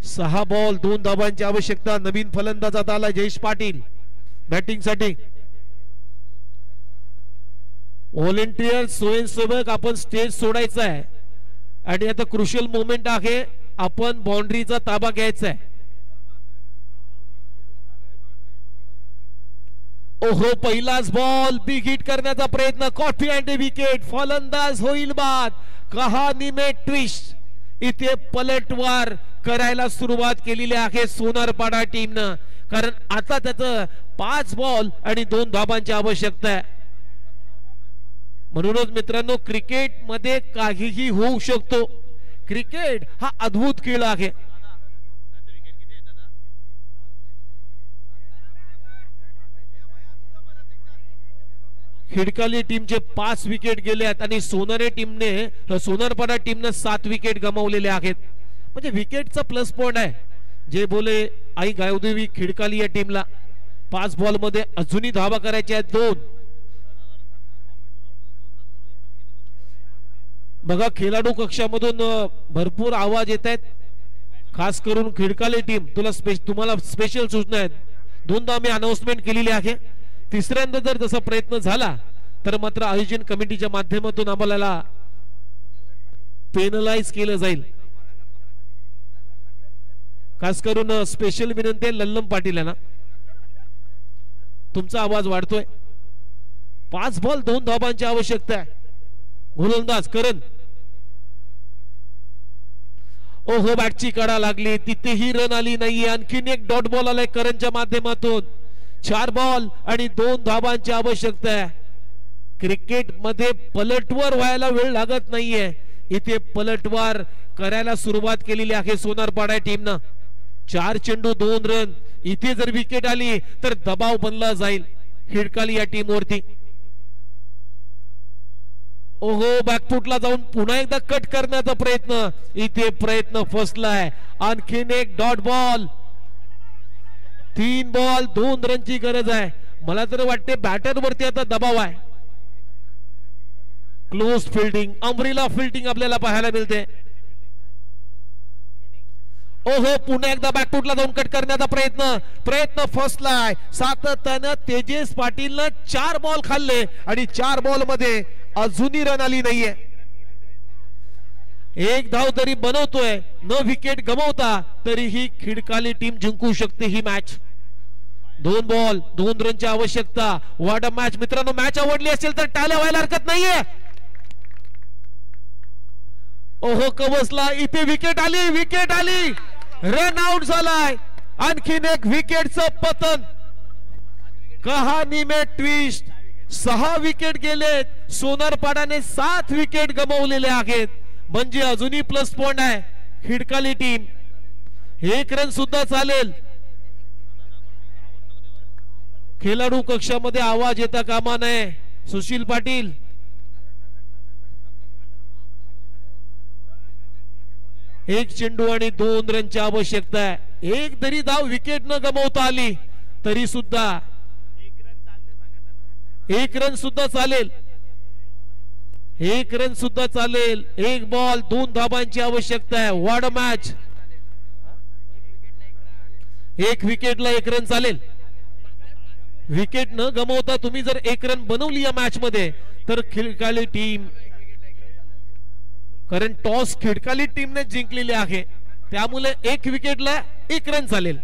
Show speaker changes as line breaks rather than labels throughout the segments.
6 ball 2 धावांची आवश्यकता. नवीन फलंदाज आता आला जयेश पाटील बॅटिंग साठी. व्हॉलेंटियर स्वयंसेवक आपण स्टेज सोडायचा आहे आणि आता क्रुशियल मोमेंट आहे. आपण बाउंड्रीचा ताबा घ्यायचा आहे. ओहो पहिलाच बॉल बिग हिट करण्याचा प्रयत्न. Coffee and wicket. फलंदाज होईल बाद. कहाणी में ट्विस्ट. इथे पलटवार करायला सुरुवात केलेली आहे सोनारपाडा टीमनं. कारण आता त्याचं 5 बॉल आणि 2 धावांची आवश्यकता आहे. म्हणूनच मित्रांनो क्रिकेट मध्ये काहीही होऊ शकतो. क्रिकेट हा अद्भुत खेळ आहे. खिडकाली टीमचे 5 विकेट गेल्यात आणि सोनारपाडा टीमने 7 विकेट गमावलेले आहेत. म्हणजे विकेटचा प्लस पॉइंट आहे. जे बोले आई गावदेवी खिडकाली या टीमला 5 बॉल मध्ये अजूनही धावा करायच्या आहेत 2. बघा खेळाडू कक्षामधून भरपूर आवाज येत आहेत. खास करून खिडकाली टीम तुम्हाला स्पेशल सूचना आहेत. 2दा मी अनाउन्समेंट केलेली आहे. तिसऱ्यांदा जर तसा प्रयत्न झाला तर मात्र आयोजन कमिटीच्या माध्यमातून आम्हाला पेनलाइज केलं जाईल. खास करून स्पेशल विनंती आहे लल्लम पाटील यांना. तुमचा आवाज वाढतोय. 5 बॉल 2 धावांची आवश्यकता आहे. गोलंदाज करण. ओहो बॅटची कडा लागली. तिथेही रन आली नाहीये. आणखीन एक डॉट बॉल आलाय करणच्या माध्यमातून. 4 बॉल आणि 2 धावांची आवश्यकता आहे. क्रिकेट मध्ये पलटवार व्हायला वेळ लागत नाहीये. इथे पलटवार करायला सुरुवात केलेली आहे सोनारपाडा टीमनं. 4 चेंडू 2 रन. इथे जर विकेट आली तर दबाव बनला जाईल खिडकाली या टीमवरती. ओहो बॅकफुटला जाऊन पुन्हा एकदा कट करण्याचा प्रयत्न. इथे प्रयत्न फसलाय. आणखीन एक डॉट बॉल. 3 बॉल 2 रनची गरज आहे. मला तर वाटते बॅटर वरती आता दबाव आहे. क्लोज फिल्डिंग अमरिला फिल्डिंग आपल्याला पाहायला मिळते. ओहो पुन्हा एकदा बॅकफुटला जाऊन कट करण्याचा प्रयत्न फसलाय. सातत्यानं तेजस पाटीलनं 4 बॉल खाल्ले आणि 4 बॉल मध्ये अजूनही रन आली नाहीये. 1 धाव तरी बनवतोय न विकेट गमावता तरीही खिडकाली टीम जिंकू शकते ही मॅच. 2 बॉल 2 रनची आवश्यकता. व्हॉट अ मॅच मित्रांनो. मॅच आवडली असेल तर टाळ्या व्हायला हरकत नाहीये. ओहो कवसला. इथे विकेट आली. रन आउट झालाय. आणखीन एक विकेटचं पतन. कहाणी में ट्विस्ट. 6 विकेट गेलेत. सोनारपाडाने 7 विकेट गमावलेले आहेत. म्हणजे अजूनही प्लस पॉइंट आहे खिडकाली टीम. 1 रन सुद्धा चालेल. खेळाडू कक्षामध्ये आवाज येता कामा नये. सुशील पाटील. एक चेंडू आणि 2 रनची आवश्यकता आहे. एक जरी धाव विकेट न गमावता आली तरी सुद्धा 1 रन सुद्धा चालेल. 1 रन सुद्धा चालेल. 1 बॉल 2 धावांची आवश्यकता आहे. What a match. 1 विकेटला 1 रन चालेल. विकेट न गमावता तुम्ही जर 1 रन बनवली या मॅच मध्ये तर खिडकाली टीम. कारण टॉस खिडकाली टीमने जिंकलेली आहे त्यामुळे 1 विकेटला 1 रन चालेल.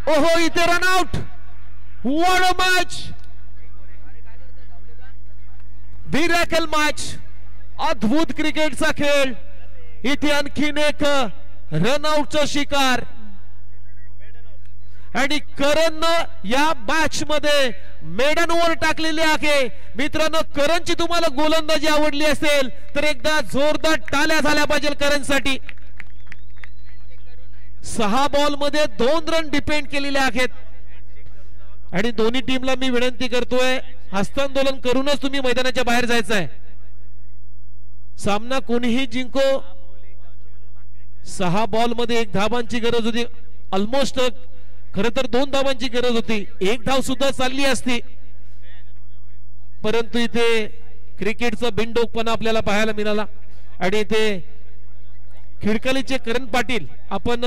ओहो इथे run out. What a match. Miracle match. अद्भुत क्रिकेटचा खेळ. इथे आणखीन एक रन आउटचा शिकार आणि करण या मॅच मध्ये मेडन ओव्हर टाकलेली आहे. मित्रांनो करणची तुम्हाला गोलंदाजी आवडली असेल तर एकदा जोरदार टाळ्या झाल्या पाहिजे करणसाठी. 6 बॉल मध्ये 2 रन डिपेंड केलेले आहेत आणि दोन्ही टीमला मी विनंती करतोय हस्तांदोलन करूनच तुम्ही मैदानाच्या बाहेर जायचं आहे. सामना कोणीही जिंको. 6 बॉल मध्ये 1 धावांची गरज होती. ऑलमोस्ट खरं तर 2 धावांची गरज होती. 1 धाव सुद्धा चालली असती. परंतु इथे क्रिकेटचा बिनडोकपणा आपल्याला पाहायला मिळाला आणि इथे खिडकलीचे करण पाटील आपण